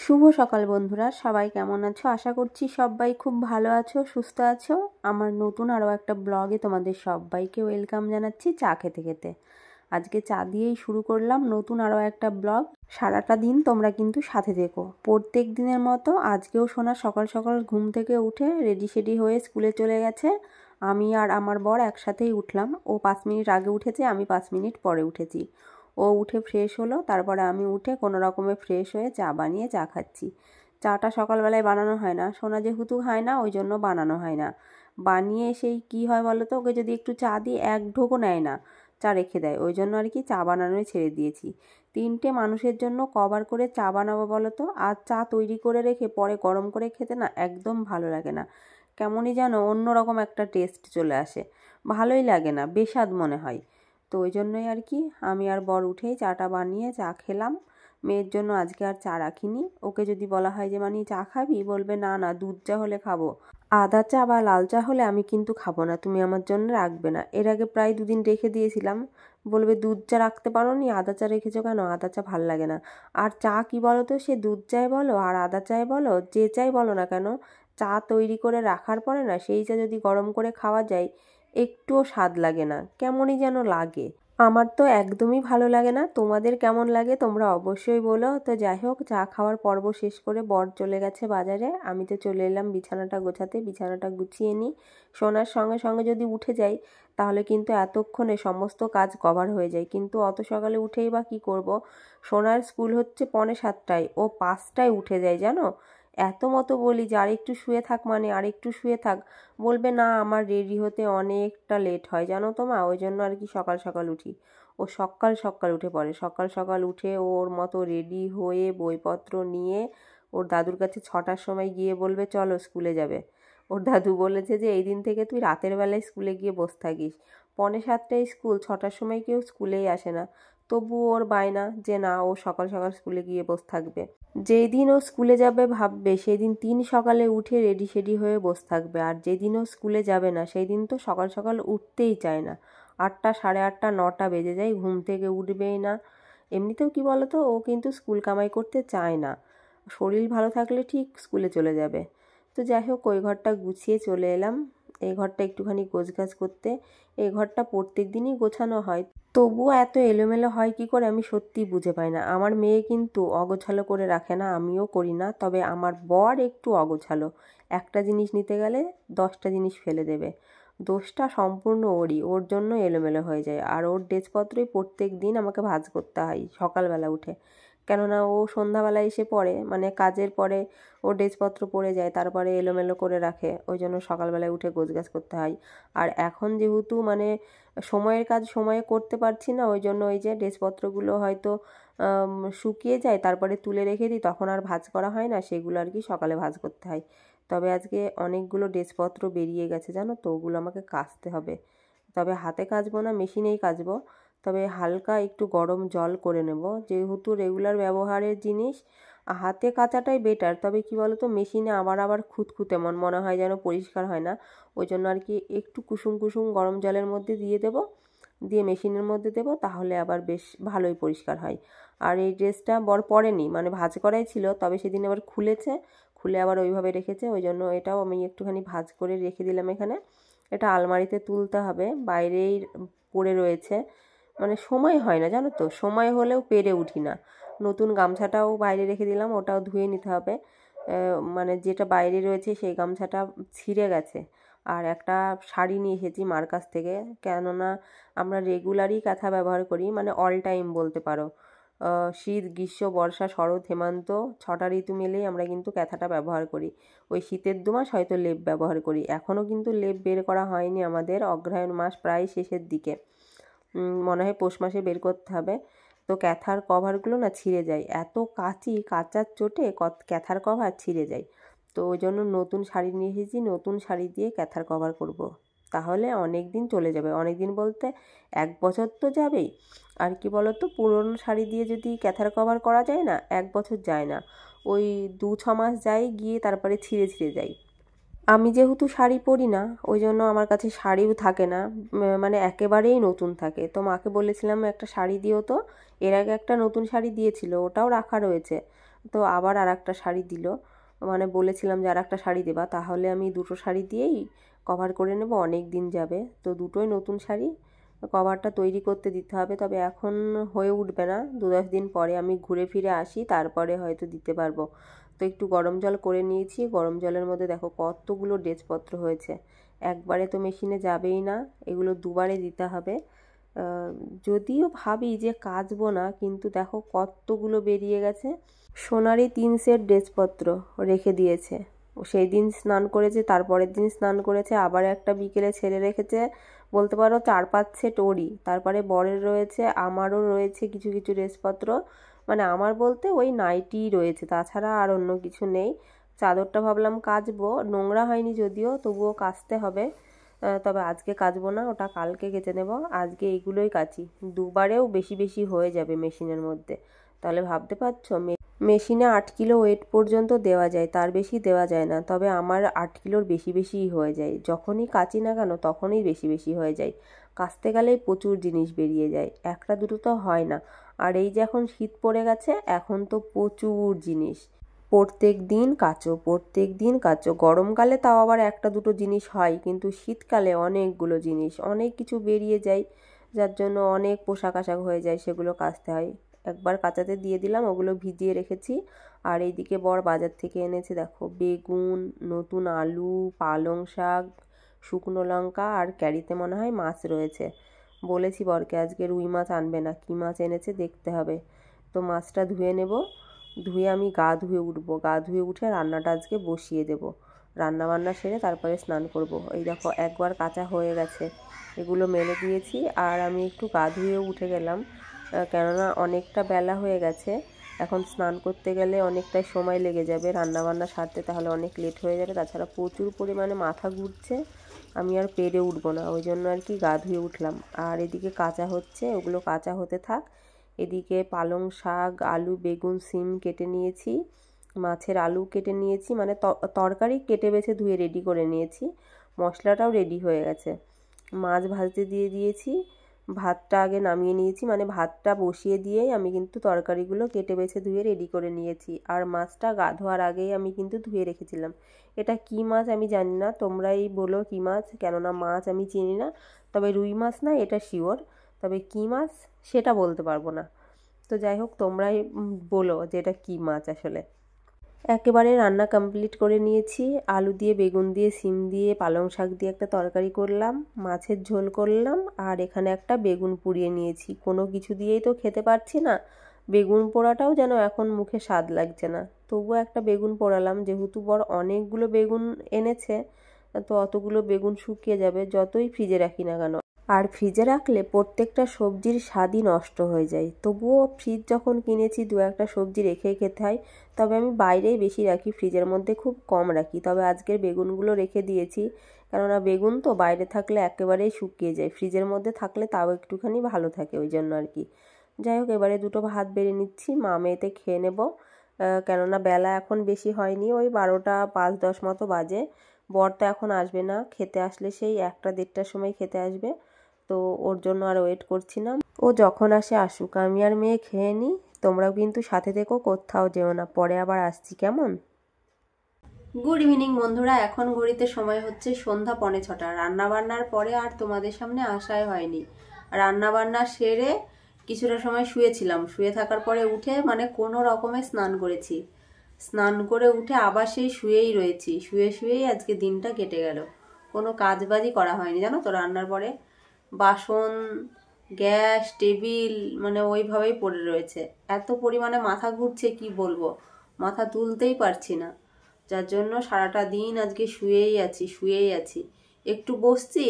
শুভ সকাল বন্ধুরা, সবাই কেমন আছো? আশা করছি সবাই খুব ভালো আছো, সুস্থ আছো। আমার নতুন আরও একটা ব্লগে তোমাদের সবাইকে ওয়েলকাম জানাচ্ছি চা খেতে খেতে। আজকে চা দিয়েই শুরু করলাম নতুন আরও একটা ব্লগ। সারাটা দিন তোমরা কিন্তু সাথে থেকো। প্রত্যেক দিনের মতো আজকেও সোনা সকাল সকাল ঘুম থেকে উঠে রেডি সেডি হয়ে স্কুলে চলে গেছে। আমি আর আমার বর একসাথেই উঠলাম। ও 5 মিনিট আগে উঠেছে, আমি 5 মিনিট পরে উঠেছি। ও উঠে ফ্রেশ হলো, তারপরে আমি উঠে কোনো রকমে ফ্রেশ হয়ে চা বানিয়ে চা খাচ্ছি। চাটা সকালবেলায় বানানো হয় না, সোনা যেহেতু খায় না ওই জন্য বানানো হয় না। বানিয়ে সেই কি হয় বলো তো, ওকে যদি একটু চা দিই এক ঢোকও নেয় না, চা রেখে দেয়। ওই জন্য আর কি চা বানানোই ছেড়ে দিয়েছি। 3টে মানুষের জন্য কবার করে চা বানাবো বলো তো? আর চা তৈরি করে রেখে পরে গরম করে খেতে না একদম ভালো লাগে না। কেমনই যেন অন্যরকম একটা টেস্ট চলে আসে, ভালোই লাগে না, বেস্বাদ মনে হয়। তো ওই জন্যই আর কি আমি আর বর উঠেই চাটা বানিয়ে চা খেলাম। মেয়ের জন্য আজকে আর চা রাখিনি। ওকে যদি বলা হয় যে মানে চা খাবি, বলবে না না, দুধ চা হলে খাবো, আদা চা বা লাল চা হলে আমি কিন্তু খাবো না, তুমি আমার জন্য রাখবে না। এর আগে প্রায় 2 দিন রেখে দিয়েছিলাম, বলবে দুধ চা রাখতে পারো নি, আদা চা রেখেছো কেন? আদা চা ভাল লাগে না। আর চা কি বলো তো, সে দুধ চায় বলো আর আদা চায় বলো, যে চাই বলো না কেন, চা তৈরি করে রাখার পরে না সেই চা যদি গরম করে খাওয়া যায় একটুও স্বাদ লাগে না, কেমনই যেন লাগে। আমার তো একদমই ভালো লাগে না। তোমাদের কেমন লাগে তোমরা অবশ্যই বলো। তো যাই হোক, চা খাওয়ার পর্ব শেষ করে বর চলে গেছে বাজারে, আমি তো চলে এলাম বিছানাটা গোছাতে। বিছানাটা গুছিয়ে নিই। সোনার সঙ্গে সঙ্গে যদি উঠে যাই তাহলে কিন্তু এতক্ষণে সমস্ত কাজ কভার হয়ে যায়, কিন্তু অত সকালে উঠেই বা কী করব। সোনার স্কুল হচ্ছে 6:45, ও 5টায় উঠে যায় জানো। এত মতো বলি যে আরেকটু শুয়ে থাক, মানে আরেকটু শুয়ে থাক, বলবে না আমার রেডি হতে অনেকটা লেট হয় জানো তো মা, ওই জন্য আর কি সকাল সকাল উঠি। ও সকাল সকাল উঠে পড়ে, সকাল সকাল উঠে ওর মতো রেডি হয়ে বইপত্র নিয়ে ওর দাদুর কাছে 6টার সময় গিয়ে বলবে চলো স্কুলে যাবে। ওর দাদু বলেছে যে এই দিন থেকে তুই রাতের বেলায় স্কুলে গিয়ে বসে থাকিস। 6:45 স্কুল, 6টার সময় কেউ স্কুলেই আসে না। তবু ওর বায়না যে না, ও সকাল সকাল স্কুলে গিয়ে বসে থাকবে। যেই দিন ও স্কুলে যাবে ভাববে সেই দিন 3 সকালে উঠে রেডি সেডি হয়ে বসে থাকবে। আর যেদিন ও স্কুলে যাবে না সেই দিন তো সকাল সকাল উঠতেই চায় না। 8টা, 8:30, 9টা বেজে যায়, ঘুম থেকে উঠবেই না। এমনিতেও কি বলতো, ও কিন্তু স্কুল কামাই করতে চায় না। শরীর ভালো থাকলে ঠিক স্কুলে চলে যাবে। তো যাই হোক, ওই ঘরটা গুছিয়ে চলে এলাম। এই ঘরটা একটুখানি গোছগাছ করতে। এই ঘরটা প্রত্যেক দিনই গোছানো হয়, তবুও এত এলোমেলো হয় কি করে আমি সত্যিই বুঝে পাই না। আমার মেয়ে কিন্তু অগোছালো করে রাখে না, আমিও করি না। তবে আমার বর একটু অগোছালো, একটা জিনিস নিতে গেলে 10টা জিনিস ফেলে দেবে। দোষটা সম্পূর্ণ ওরই, ওর জন্য এলোমেলো হয়ে যায়। আর ওর ড্রেসপত্রই প্রত্যেক দিন আমাকে ভাঁজ করতে হয় সকালবেলা উঠে। কেননা ও সন্ধ্যাবেলায় এসে পড়ে, মানে কাজের পরে ও ড্রেসপত্র পরে যায়, তারপরে এলোমেলো করে রাখে, ওই জন্য সকালবেলায় উঠে গোছগাছ করতে হয়। আর এখন যেহেতু মানে সময়ের কাজ সময়ে করতে পারছি না, ওই জন্য ওই যে ড্রেসপত্রগুলো হয়তো শুকিয়ে যায়, তারপরে তুলে রেখে দিই, তখন আর ভাঁজ করা হয় না, সেগুলো আর কি সকালে ভাঁজ করতে হয়। তবে আজকে অনেকগুলো ড্রেসপত্র বেরিয়ে গেছে জানো তো, ওগুলো আমাকে কাচতে হবে। তবে হাতে কাচবো না, মেশিনেই কাচবো। তবে হালকা একটু গরম জল করে নেব, যেহেতু রেগুলার ব্যবহারের জিনিস। হাতে কাচাটাই বেটার। তবে কি বলো তো, মেশিনে আবার খুঁতখুঁতে মনে হয় যেন পরিষ্কার হয় না। ওই জন্য আর কি একটু কুসুম কুসুম গরম জলের মধ্যে দিয়ে দেবো, দিয়ে মেশিনের মধ্যে দেবো, তাহলে আবার বেশ ভালোই পরিষ্কার হয়। আর এই ড্রেসটা বর পরেনি, মানে ভাঁজ করাই ছিল, তবে সেদিন আবার খুলেছে, খুলে আবার ওইভাবে রেখেছে, ওই জন্য এটাও আমি একটুখানি ভাঁজ করে রেখে দিলাম এখানে। এটা আলমারিতে তুলতে হবে, বাইরেই পড়ে রয়েছে। মানে সময় হয় না জানো তো, সময় হলেও পেরে উঠি না। নতুন গামছাটাও বাইরে রেখে দিলাম, ওটাও ধুয়ে নিতে হবে। মানে যেটা বাইরে রয়েছে সেই গামছাটা ছিঁড়ে গেছে। আর একটা শাড়ি নিয়ে এসেছি মার কাছ থেকে, কেননা আমরা রেগুলারই কাঁথা ব্যবহার করি, মানে অল টাইম বলতে পারো। শীত, গ্রীষ্ম, বর্ষা, শরৎ, হেমন্ত 6টা ঋতু মিলেই আমরা কিন্তু কাঁথাটা ব্যবহার করি। ওই শীতের 2 মাস হয়তো লেপ ব্যবহার করি, এখনও কিন্তু লেপ বের করা হয়নি আমাদের, অগ্রহায়ণ মাস প্রায় শেষের দিকে। মনে হয় পৌষ মাসে বের করতে হবে। তো ক্যাথার কভারগুলো না ছিঁড়ে যায়, এত কাচার চোটে ক্যাথার কভার ছিঁড়ে যায়। তো ওই জন্য নতুন শাড়ি নিয়ে এসেছি, নতুন শাড়ি দিয়ে ক্যাথার কভার করব। তাহলে অনেক দিন চলে যাবে, অনেক দিন বলতে 1 বছর তো যাবেই। আর কি বলো তো, পুরনো শাড়ি দিয়ে যদি ক্যাথার কভার করা যায় না, 1 বছর যায় না, ওই 2-6 মাস যায়, গিয়ে তারপরে ছিঁড়ে ছিঁড়ে যায়। আমি যেহেতু শাড়ি পরি না, ওই জন্য আমার কাছে শাড়িও থাকে না, মানে একেবারেই নতুন থাকে। তো মাকে বলেছিলাম একটা শাড়ি দিও তো। এর আগে একটা নতুন শাড়ি দিয়েছিল, ওটাও রাখা রয়েছে। তো আবার আর একটা শাড়ি দিল, মানে বলেছিলাম যে আর একটা শাড়ি দেবা, তাহলে আমি দুটো শাড়ি দিয়েই কভার করে নেব, অনেক দিন যাবে। তো দুটোই নতুন শাড়ি, কভারটা তৈরি করতে দিতে হবে, তবে এখন হয়ে উঠবে না, 2-10 দিন পরে আমি ঘুরে ফিরে আসি, তারপরে হয়তো দিতে পারবো। তো একটু গরম জল করে নিয়েছি, গরম জলের মধ্যে দেখো কতগুলো ড্রেসপত্র হয়েছে, একবারে তো মেশিনে যাবেই না, এগুলো দুবারে দিতে হবে। যদিও ভাবি যে কাচবো না, কিন্তু দেখো কতগুলো বেরিয়ে গেছে। সোনারই 3 সেট ড্রেসপত্র রেখে দিয়েছে, ও সেই দিন স্নান করেছে, তারপরের দিন স্নান করেছে, আবার একটা বিকেলে ছেড়ে রেখেছে, বলতে পারো 4-5 সেট ওরই, তারপরে বরের রয়েছে, আমারও রয়েছে কিছু কিছু ড্রেসপত্র, মানে আমার বলতে ওই নাইটিই রয়েছে, তাছাড়া আর অন্য কিছু নেই। চাদরটা ভাবলাম কাচবো, নোংরা হয়নি যদিও, তবুও কাচতে হবে, তবে আজকে কাচবো না, ওটা কালকে কেচে নেব, আজকে এইগুলোই কাচি, দুবারেও বেশি বেশি হয়ে যাবে মেশিনের মধ্যে। তাহলে ভাবতে পারছো, মেশিনে 8 কিলো ওয়েট পর্যন্ত দেওয়া যায়, তার বেশি দেওয়া যায় না, তবে আমার 8 কিলোর বেশি বেশিই হয়ে যায়, যখনই কাচি না কেন তখনই বেশি বেশি হয়ে যায়, কাচতে গেলেই প্রচুর জিনিস বেরিয়ে যায়, একটা দুটো তো হয় না। আর এই যে এখন শীত পড়ে গেছে, এখন তো প্রচুর জিনিস, প্রত্যেক দিন কাচো, প্রত্যেক দিন কাচো। গরমকালে তাও আবার একটা দুটো জিনিস হয়, কিন্তু শীতকালে অনেকগুলো জিনিস, অনেক কিছু বেরিয়ে যায়, যার জন্য অনেক পোশাক আশাক হয়ে যায়, সেগুলো কাচতে হয়। একবার কাচাতে দিয়ে দিলাম, ওগুলো ভিজিয়ে রেখেছি। আর এইদিকে বর বাজার থেকে এনেছে দেখো বেগুন, নতুন আলু, পালং শাক, শুকনো লঙ্কা, আর ক্যারিতে মনে হয় মাছ রয়েছে। বলেছি বরকে আজকে রুই মাছ আনবে না, কী মাছ এনেছে দেখতে হবে। তো মাছটা ধুয়ে নেব, ধুয়ে আমি গা ধুয়ে উঠবো, গা ধুয়ে উঠে রান্নাটা আজকে বসিয়ে দেব, রান্না বান্না সেরে তারপরে স্নান করব। এই দেখো একবার কাঁচা হয়ে গেছে, এগুলো মেলে দিয়েছি, আর আমি একটু গা ধুয়ে উঠে গেলাম, কেননা অনেকটা বেলা হয়ে গেছে, এখন স্নান করতে গেলে অনেকটাই সময় লেগে যাবে, রান্নাবান্না সারতে তাহলে অনেক লেট হয়ে যাবে, তাছাড়া প্রচুর পরিমাণে মাথা ঘুরছে, আমি আর পেরে উঠবো না, ওই জন্য আর কি গা ধুয়ে উঠলাম। আর এদিকে কাঁচা হচ্ছে, ওগুলো কাঁচা হতে থাক। এদিকে পালং শাক, আলু, বেগুন, সিম কেটে নিয়েছি, মাছের আলু কেটে নিয়েছি, মানে তরকারি কেটে বেছে ধুয়ে রেডি করে নিয়েছি, মশলাটাও রেডি হয়ে গেছে, মাছ ভাজতে দিয়ে দিয়েছি, ভাতটা আগে নামিয়ে নিয়েছি, মানে ভাতটা বসিয়ে দিয়েই আমি কিন্তু তরকারিগুলো কেটে বেছে ধুয়ে রেডি করে নিয়েছি, আর মাছটা গা ধোয়ার আগেই আমি কিন্তু ধুয়ে রেখেছিলাম। এটা কী মাছ আমি জানি না, তোমরাই বলো কী মাছ, কেননা মাছ আমি চিনি না, তবে রুই মাছ না এটা শিওর, তবে কী মাছ সেটা বলতে পারবো না। তো যাই হোক, তোমরাই বলো যে এটা কী মাছ আসলে। একেবারে রান্না কমপ্লিট করে নিয়েছি, আলু দিয়ে, বেগুন দিয়ে, সিম দিয়ে, পালং শাক দিয়ে একটা তরকারি করলাম, মাছের ঝোল করলাম, আর এখানে একটা বেগুন পুড়িয়ে নিয়েছি, কোনো কিছু দিয়েই তো খেতে পারছি না, বেগুন পোড়াটাও যেন এখন মুখে স্বাদ লাগছে না, তবুও একটা বেগুন পোড়ালাম, যেহেতু বড় অনেকগুলো বেগুন এনেছে, তো অতগুলো বেগুন শুকিয়ে যাবে যতই ফ্রিজে রাখি না কেন, আর ফ্রিজে রাখলে প্রত্যেকটা সবজির স্বাদই নষ্ট হয়ে যায়, তবুও ফ্রিজ যখন কিনেছি 2-1টা সবজি রেখেই খেতে হয়, তবে আমি বাইরেই বেশি রাখি, ফ্রিজের মধ্যে খুব কম রাখি, তবে আজকের বেগুনগুলো রেখে দিয়েছি, কেননা বেগুন তো বাইরে থাকলে একেবারেই শুকিয়ে যায়, ফ্রিজের মধ্যে থাকলে তাও একটুখানি ভালো থাকে, ওই জন্য আর কি। যাই হোক, এবারে দুটো ভাত বেড়ে নিচ্ছি, মা মেয়েতে খেয়ে নেব, কেননা বেলা এখন বেশি হয়নি, ওই 12টা 5-10 মতো বাজে, বর তো এখন আসবে না, খেতে আসলে সেই 1টা-1:30টার সময় খেতে আসবে, তো ওর জন্য আর ওয়েট করছি না, ও যখন আসে আসুক, আমি আর মেয়ে খেয়ে নিই, তোমরাও কিন্তু সাথে থেকো, কোথাও যেও না, পরে আবার আসছি কেমন। গুড ইভিনিং বন্ধুরা, এখন ঘড়িতে সময় হচ্ছে সন্ধ্যা 5:45, রান্না বান্নার পরে আর তোমাদের সামনে আসাই হয়নি, রান্না বান্না সেরে কিছুটা সময় শুয়েছিলাম, শুয়ে থাকার পরে উঠে মানে কোনো রকমে স্নান করেছি, স্নান করে উঠে আবার সেই শুয়েই রয়েছি, শুয়ে শুয়েই আজকে দিনটা কেটে গেল, কোনো কাজবাজই করা হয়নি জানো তো, রান্নার পরে বাসন, গ্যাস, টেবিল মানে ওইভাবেই পড়ে রয়েছে, এত পরিমাণে মাথা ঘুরছে কি বলবো, মাথা তুলতেই পারছি না, যার জন্য সারাটা দিন আজকে শুয়েই আছি, একটু বসছি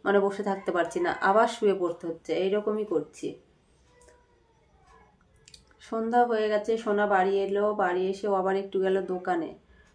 মানে বসে থাকতে পারছি না, আবার শুয়ে পড়তে হচ্ছে, এইরকমই করছি। সন্ধ্যা হয়ে গেছে, সোনা বাড়ি এলো, বাড়ি এসেও আবার একটু গেল দোকানে,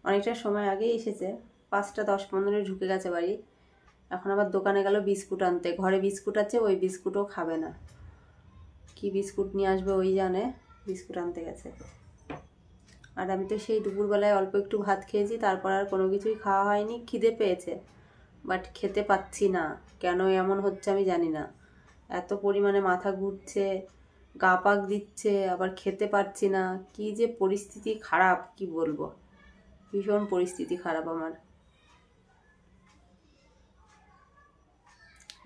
অনেকটা সময় আগেই এসেছে, 5টা 10-15 ঢুকে গেছে বাড়ি, এখন আবার দোকানে গেল বিস্কুট আনতে, ঘরে বিস্কুট আছে, ওই বিস্কুটও খাবে না, কি বিস্কুট নিয়ে আসবে ওই জানে, বিস্কুট আনতে গেছে। আর আমি তো সেই দুপুরবেলায় অল্প একটু ভাত খেয়েছি, তারপর আর কোনো কিছুই খাওয়া হয়নি, খিদে পেয়েছে বাট খেতে পাচ্ছি না, কেন এমন হচ্ছে আমি জানি না, এত পরিমাণে মাথা ঘুরছে, গা পাক দিচ্ছে, আবার খেতে পারছি না। কি যে পরিস্থিতি খারাপ, কি বলবো, ভীষণ পরিস্থিতি খারাপ আমার।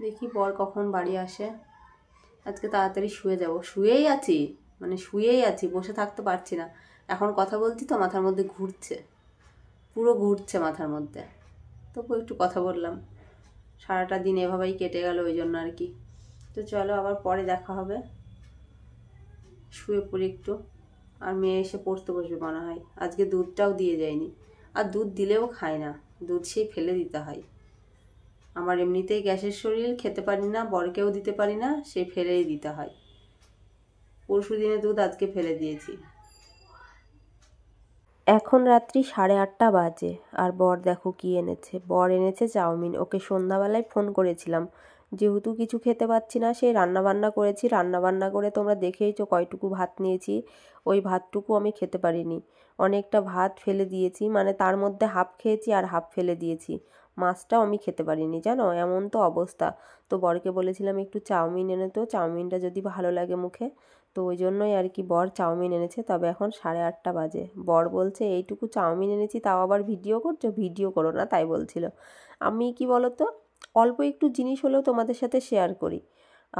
দেখি বর কখন বাড়ি আসে। আজকে তাড়াতাড়ি শুয়ে যাব। শুয়েই আছি, বসে থাকতে পারছি না। এখন কথা বলছি তো মাথার মধ্যে ঘুরছে, পুরো ঘুরছে মাথার মধ্যে। তবু একটু কথা বললাম, সারাটা দিন এভাবেই কেটে গেল, ওই জন্য আর কি। তো চলো আবার পরে দেখা হবে। শুয়ে পড়ি একটু, আর মেয়ে এসে পড়তে বসবে মনে হয়। আজকে দুধটাও দিয়ে যায়নি, আর দুধ দিলেও খায় না, দুধ সেই ফেলে দিতে হয়। আমার এমনিতেই গ্যাসের শরীর, খেতে পারি না, বরকেও দিতে পারি না, সে ফেলেই দিতে হয়। পরশু দিনে দুধ আজকে ফেলে দিয়েছি। এখন রাত্রি 8:30 বাজে, আর বর দেখো কি এনেছে। বর এনেছে চাউমিন। ওকে সন্ধ্যাবেলায় ফোন করেছিলাম, যেহেতু কিছু খেতে পাচ্ছি না, সেই রান্নাবান্না করেছি। রান্নাবান্না করে তোমরা দেখেইছো কয়টুকু ভাত নিয়েছি। ওই ভাতটুকু আমি খেতে পারিনি, অনেকটা ভাত ফেলে দিয়েছি, মানে তার মধ্যে হাফ খেয়েছি আর হাফ ফেলে দিয়েছি। মাছটাও আমি খেতে পারিনি, জানো, এমন তো অবস্থা। তো বরকে বলেছিলাম একটু চাউমিন এনে, তো চাউমিনটা যদি ভালো লাগে মুখে। তো ওই জন্যই আর কি বর চাউমিন এনেছে। তবে এখন 8:30 বাজে। বর বলছে এইটুকু চাউমিন এনেছি, তাও আবার ভিডিও করছো? ভিডিও করো না, তাই বলছিল। আমি কি বলো তো, অল্প একটু জিনিস হলেও তোমাদের সাথে শেয়ার করি।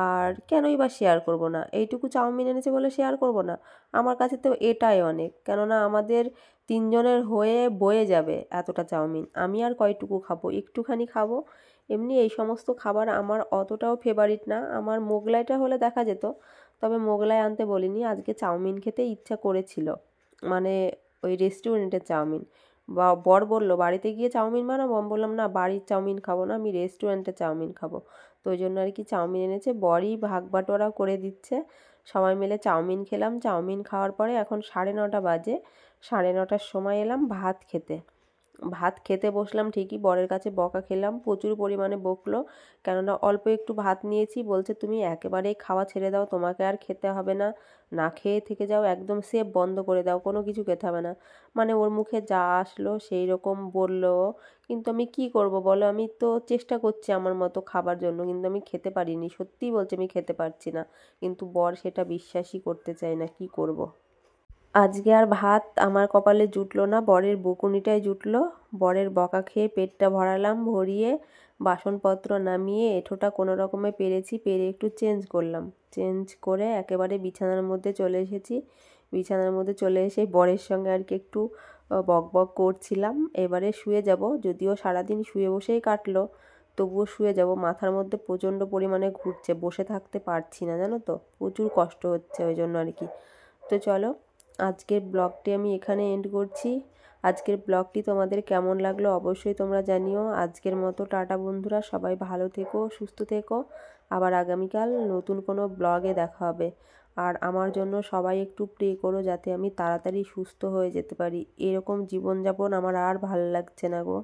আর কেনই বা শেয়ার করব না? এইটুকু চাউমিন এনেছে বলে শেয়ার করব না? আমার কাছে তো এটাই অনেক, কেননা আমাদের তিনজনের হয়ে বয়ে যাবে এতটা চাউমিন। আমি আর কয়টুকু খাবো? একটুখানি খাবো। এমনি এই সমস্ত খাবার আমার অতটাও ফেভারিট না। আমার মোগলাইটা হলে দেখা যেত, তবে মোগলাই আনতে বলিনি। আজকে চাউমিন খেতে ইচ্ছা করেছিল, মানে ওই রেস্টুরেন্টের চাউমিন। বা বর বলল বাড়িতে গিয়ে চাউমিন বানাবো। আমি বললাম না, বাড়ির চাউমিন খাবো না, আমি রেস্টুরেন্টের চাউমিন খাবো। তো ওই জন্য আর কি চাউমিন এনেছে। বরই ভাগ বাটোয়ারা করে দিচ্ছে, সবাই মিলে চাউমিন খেলাম। চাউমিন খাওয়ার পরে এখন 9:30 বাজে। 9:30টার সময় এলাম ভাত খেতে। ভাত খেতে বসলাম ঠিকই, বরের কাছে বকা খেলাম, প্রচুর পরিমাণে বকলো। কেননা অল্প একটু ভাত নিয়েছি, বলছে তুমি একেবারেই খাওয়া ছেড়ে দাও, তোমাকে আর খেতে হবে না, না খেয়ে থেকে যাও, একদম সেভ বন্ধ করে দাও, কোনো কিছু খেতে হবে না। মানে ওর মুখে যা আসলো সেই রকম বললো। কিন্তু আমি কি করব বলো, আমি তো চেষ্টা করছি আমার মতো খাবার জন্য, কিন্তু আমি খেতে পারিনি। সত্যিই বলছি আমি খেতে পারছি না, কিন্তু বর সেটা বিশ্বাসই করতে চায় না। কি করব। আজকে আর ভাত আমার কপালে জুটলো না, বরের বকুনিটাই জুটলো। বরের বকা খেয়ে পেটটা ভরালাম, ভরিয়ে বাসনপত্র নামিয়ে এঁঠোটা কোনো রকমে পেরেছি, পেরে একটু চেঞ্জ করলাম। চেঞ্জ করে একেবারে বিছানার মধ্যে চলে এসেছি। বিছানার মধ্যে চলে এসে বরের সঙ্গে আর কি একটু বক বক করছিলাম। এবারে শুয়ে যাব, যদিও সারাদিন শুয়ে বসেই কাটলো, তবুও শুয়ে যাব। মাথার মধ্যে প্রচণ্ড পরিমাণে ঘুরছে, বসে থাকতে পারছি না, জানো তো, প্রচুর কষ্ট হচ্ছে, ওই জন্য আর কি। তো চলো, আজকের ব্লগটি আমি এখানে এন্ড করছি। আজকের ব্লগটি তোমাদের কেমন লাগলো অবশ্যই তোমরা জানিও। আজকের মতো টাটা বন্ধুরা, সবাই ভালো থেকো, সুস্থ থেকো। আবার আগামীকাল নতুন কোনো ব্লগে দেখা হবে। আর আমার জন্য সবাই একটু প্রে করো, যাতে আমি তাড়াতাড়ি সুস্থ হয়ে যেতে পারি। এরকম জীবনযাপন আমার আর ভালো লাগছে না গো।